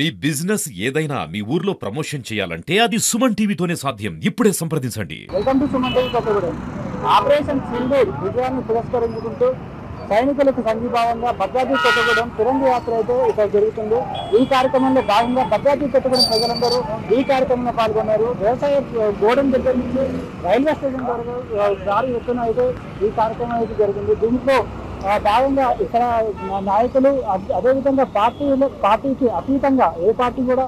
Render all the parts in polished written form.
మీ business ఏదైనా మీ ఊర్లో promotion చేయాలంటే అది సుమన్ టీవీతోనే సాధ్యం. ఇప్పుడే సంప్రదించండి. Welcome to Suman TV Kothagudem. Operation Sindoor విజయాన్ని పురస్కరించుకుంటూ సైనికులకు సంఘీభావంగా భద్రాద్రి కొత్తగూడెం తిరంగ యాత్ర అయితే ఇక్కడ జరుగుతుంది. ఈ కార్యక్రమంలో భాగంగా భద్రాద్రి కొత్తగూడెం ప్రజలందరూ ఈ కార్యక్రమంలో పాల్గొన్నారు. వ్యవసాయ గోడెం దగ్గర నుంచి రైల్వే స్టేషన్ వరకు దారి ఎత్తున అయితే ఈ కార్యక్రమం అయితే జరిగింది. దీంట్లో భాగంగా ఇక్కడ నాయకులు అదేవిధంగా పార్టీకి అతీతంగా ఏ పార్టీ కూడా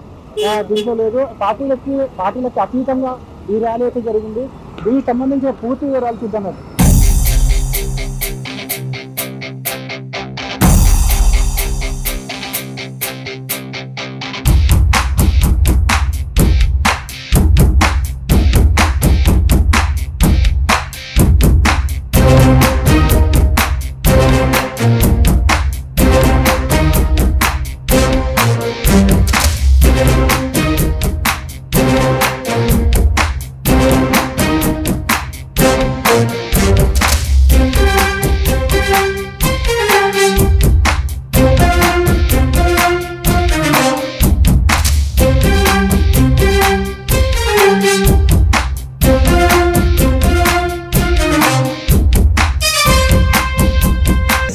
దీంట్లో లేదు, పార్టీలకి అతీతంగా ఈ ర్యాలీ అయితే జరిగింది. దీనికి సంబంధించిన పూర్తి వివరాలు చూద్దాం.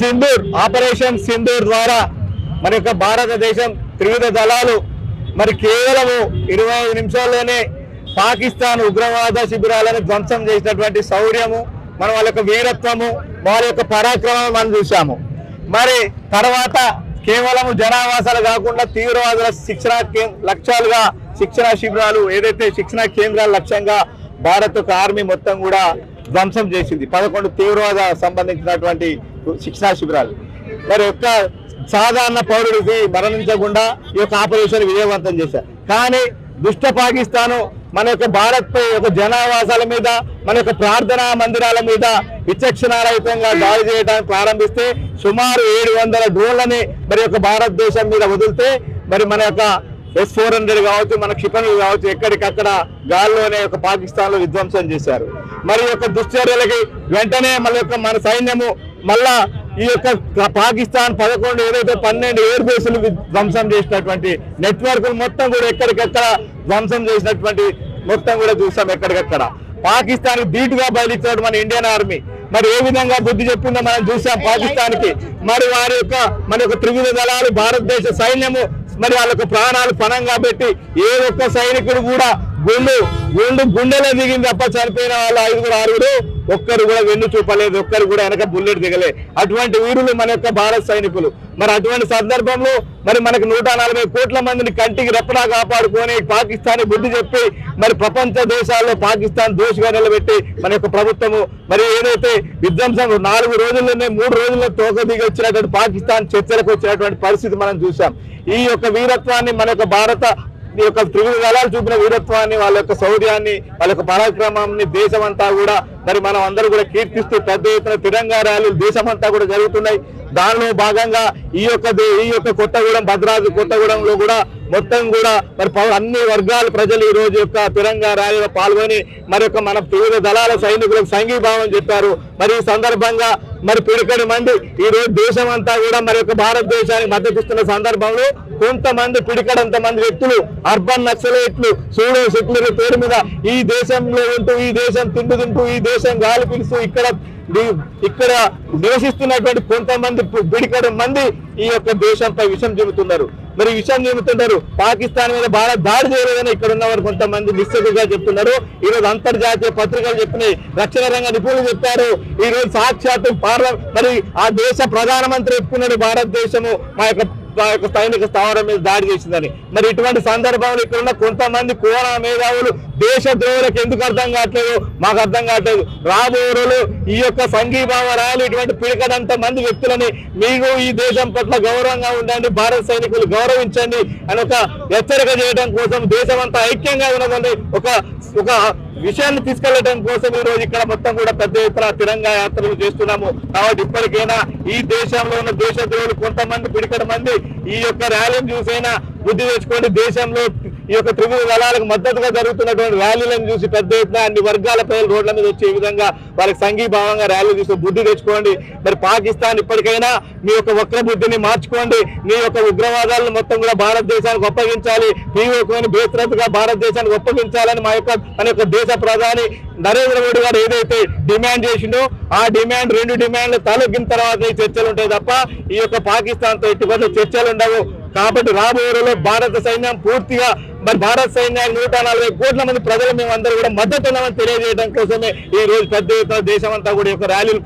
సింధూర్ ఆపరేషన్ సింధూర్ ద్వారా మన యొక్క భారతదేశం త్రివిధ దళాలు మరి కేవలం 25 నిమిషాల్లోనే పాకిస్తాన్ ఉగ్రవాద శిబిరాలను ధ్వంసం చేసినటువంటి శౌర్యము, మన వాళ్ళ యొక్క వీరత్వము, వాళ్ళ యొక్క పరాక్రమం మనం చూసాము. మరి తర్వాత కేవలం జనావాసాలు కాకుండా తీవ్రవాదుల లక్ష్యాలుగా శిక్షణ శిబిరాలు ఏదైతే శిక్షణ కేంద్రాల లక్ష్యంగా భారత్ ఆర్మీ మొత్తం కూడా ధ్వంసం చేసింది. 11 తీవ్రవాద సంబంధించినటువంటి శిక్షణా శిబిరాలు. మరి యొక్క సాధారణ పౌరుడికి మరణించకుండా ఈ యొక్క ఆపరేషన్ విజయవంతం చేశారు. కానీ దుష్ట పాకిస్తాను మన యొక్క భారత్ పై యొక్క జనావాసాల మీద, మన యొక్క ప్రార్థనా మందిరాల మీద విచక్షణారహితంగా దాడి చేయడానికి ప్రారంభిస్తే సుమారు 700 డ్రోన్లని మరి యొక్క భారతదేశం మీద వదిలితే మరి మన యొక్క S-400 కావచ్చు, మన క్షిపణులు కావచ్చు, ఎక్కడికక్కడ గాల్లోనే ఒక పాకిస్తాన్ లో విధ్వంసం చేశారు. మరి యొక్క దుశ్చర్యలకి వెంటనే మన సైన్యము మళ్ళా ఈ యొక్క పాకిస్తాన్ 11 ఏదైతే 12 ఎయిర్ బేసులు ధ్వంసం చేసినటువంటి నెట్వర్క్ మొత్తం కూడా ఎక్కడికెక్కడ ధ్వంసం చేసినటువంటి మొత్తం కూడా చూసాం. ఎక్కడికక్కడ పాకిస్తాన్ ధీటుగా బయలుదేరాడు మన ఇండియన్ ఆర్మీ. మరి ఏ విధంగా బుద్ధి చెప్పిందో మనం చూసాం పాకిస్తాన్కి. మరి మన యొక్క త్రివిధ దళాలు భారతదేశ సైన్యము మరి వాళ్ళకు ప్రాణాలు పణంగా పెట్టి ఏ ఒక్క సైనికుడు కూడా గుండెలో దిగింది తప్ప చనిపోయిన వాళ్ళు 5-6 ఒక్కరు కూడా వెన్ను చూపలేదు, ఒక్కరు కూడా వెనక బుల్లెట్ దిగలే. అటువంటి వీరులు మన యొక్క భారత సైనికులు. మరి అటువంటి సందర్భంలో మరి మనకు 140 కోట్ల మందిని కంటికి రెప్పలా కాపాడుకొని పాకిస్తాన్ బుద్ధి చెప్పి మరి ప్రపంచ దేశాల్లో పాకిస్తాన్ దోషిగా నిలబెట్టి మన యొక్క ప్రభుత్వము మరి ఏదైతే విధ్వంసం 4 రోజుల్లోనే 3 రోజుల్లో తోక దిగి వచ్చినటువంటి పాకిస్తాన్ చర్చలకు వచ్చినటువంటి పరిస్థితి మనం చూసాం. ఈ యొక్క వీరత్వాన్ని మన యొక్క భారత ఈ యొక్క త్రివిధ దళాలు చూపిన వీరత్వాన్ని, వాళ్ళ యొక్క శౌర్యాన్ని, వాళ్ళ యొక్క పరాక్రమాన్ని దేశమంతా కూడా మరి మనం అందరూ కూడా కీర్తిస్తూ పెద్ద ఎత్తున తిరంగా ర్యాలీలు దేశమంతా కూడా జరుగుతున్నాయి. దానిలో భాగంగా ఈ యొక్క కొత్తగూడెం భద్రాద్రి కొత్తగూడెంలో కూడా మొత్తం కూడా మరి అన్ని వర్గాల ప్రజలు ఈ రోజు యొక్క తిరంగా ర్యాలీలో పాల్గొని మరి యొక్క మన త్రివిధ దళాల సైనికులకు సంఘీభావం చెప్పారు. మరి ఈ సందర్భంగా మరి పిడికడి మంది ఈ రోజు దేశం అంతా కూడా మరి యొక్క భారతదేశానికి మద్దతిస్తున్న సందర్భంలో కొంతమంది పిడికడంత మంది వ్యక్తులు అర్బన్ నక్సలైట్లు సూడో సెక్యులర్ పేరు మీద ఈ దేశంలో ఉంటూ, ఈ దేశం తింటూ, ఈ దేశం గాలి పిలుస్తూ ఇక్కడ నివసిస్తున్నటువంటి కొంతమంది పిడికడి మంది ఈ యొక్క దేశంపై విషం చెబుతున్నారు. మరి విషయం చెబుతున్నారు పాకిస్తాన్ మీద భారత్ దాడి చేయలేదని ఇక్కడ ఉన్నవారు కొంతమంది నిశ్చితంగా చెప్తున్నారు. ఈ రోజు అంతర్జాతీయ పత్రికలు చెప్పినాయి, రక్షణ రంగ నిపుణులు చెప్పారు. ఈ రోజు సాక్షాత్తు మరి ఆ దేశ ప్రధానమంత్రి చెప్పుకున్నాడు భారతదేశము మా యొక్క సైనిక స్థావరం మీద దాడి చేసిందని. మరి ఇటువంటి సందర్భంలో ఇక్కడ ఉన్న కొంతమంది కోరా మేధావులు దేశ ద్రోహులకు ఎందుకు అర్థం కావట్లేదు, మాకు అర్థం కావట్లేదు. రాబోయే ఈ యొక్క సంఘీభావ ర్యాలీ ఇటువంటి పిడకడంత మంది వ్యక్తులని మీకు ఈ దేశం పట్ల గౌరవంగా ఉండండి, భారత సైనికులు గౌరవించండి అని ఒక హెచ్చరిక చేయడం కోసం, దేశం అంతా ఐక్యంగా ఉన్నదని ఒక విషయాన్ని తీసుకెళ్లడం కోసం ఈ రోజు ఇక్కడ మొత్తం కూడా పెద్ద ఎత్తున తిరంగా యాత్రలు చేస్తున్నాము. కాబట్టి ఇప్పటికైనా ఈ దేశంలో ఉన్న దేశద్రోహులు కొంతమంది పిడికడ మంది ఈ యొక్క ర్యాలీని చూసైనా బుద్ధి తెచ్చుకోండి. దేశంలో ఈ యొక్క త్రివిధ దళాలకు మద్దతుగా జరుగుతున్నటువంటి ర్యాలీలను చూసి పెద్ద ఎత్తున అన్ని వర్గాల ప్రజలు రోడ్ల మీద వచ్చి ఈ విధంగా వాళ్ళకి సంఘీభావంగా ర్యాలీ తీసి బుద్ధి తెచ్చుకోండి. మరి పాకిస్తాన్ ఇప్పటికైనా మీ యొక్క వక్ర బుద్ధిని మార్చుకోండి. మీ యొక్క ఉగ్రవాదాలను మొత్తం కూడా భారతదేశానికి ఒప్పగించాలి, పీఓకేని బేస్రత్తుగా భారతదేశానికి ఒప్పగించాలని మన యొక్క దేశ ప్రధాని నరేంద్ర మోడీ గారు ఏదైతే డిమాండ్ చేసిండో ఆ డిమాండ్ 2 డిమాండ్లు తలొగ్గిన తర్వాత ఈ చర్చలు ఉంటాయి తప్ప ఈ యొక్క పాకిస్తాన్ తో ఎటువంటి చర్చలు ఉండవు. కాబట్టి రాబోయే రోజుల్లో భారత సైన్యం పూర్తిగా మరి భారత సైన్యానికి 140 కోట్ల మంది ప్రజలు మేమందరూ కూడా మద్దతు ఉన్నామని తెలియజేయడం కోసమే ఈ రోజు పెద్ద ఎత్తున దేశం అంతా కూడా ఈ యొక్క ర్యాలీలు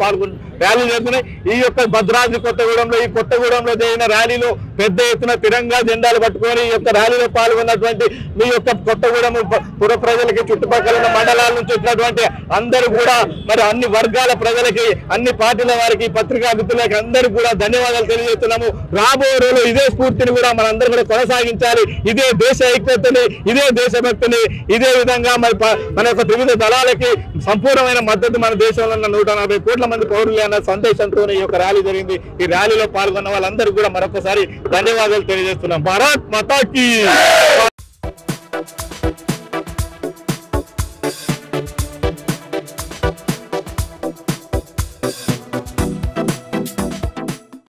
చేస్తున్నాయి. ఈ యొక్క భద్రాద్రి కొత్తగూడెంలో ఈ కొత్తగూడెంలో జరిగిన ర్యాలీలో పెద్ద ఎత్తున తిరంగా జెండాలు పట్టుకొని ఈ యొక్క ర్యాలీలో పాల్గొన్నటువంటి మీ యొక్క కొత్తగూడెం పుర ప్రజలకి చుట్టుపక్కల ఉన్న మండలాల నుంచి వచ్చినటువంటి అందరూ కూడా మరి అన్ని వర్గాల ప్రజలకి అన్ని పార్టీల వారికి పత్రికా మిత్రులకి అందరికీ కూడా ధన్యవాదాలు తెలియజేస్తున్నాము. రాబోయే రోజుల్లో ఇదే స్ఫూర్తిని కూడా మనందరూ కూడా కొనసాగించాలి. ఇదే దేశ ఐక్యతని, ఇదే దేశభక్తిని, ఇదే విధంగా మరి మన యొక్క త్రివిధ దళాలకి సంపూర్ణమైన మద్దతు మన దేశంలో ఉన్న 140 కోట్ల మంది పౌరులు అన్న సందేశంతో ఈ యొక్క ర్యాలీ జరిగింది. ఈ ర్యాలీలో పాల్గొన్న వాళ్ళందరూ కూడా మరొకసారి ధన్యవాదాలు తెలియజేస్తున్నాం. భారత్ మాతా కీ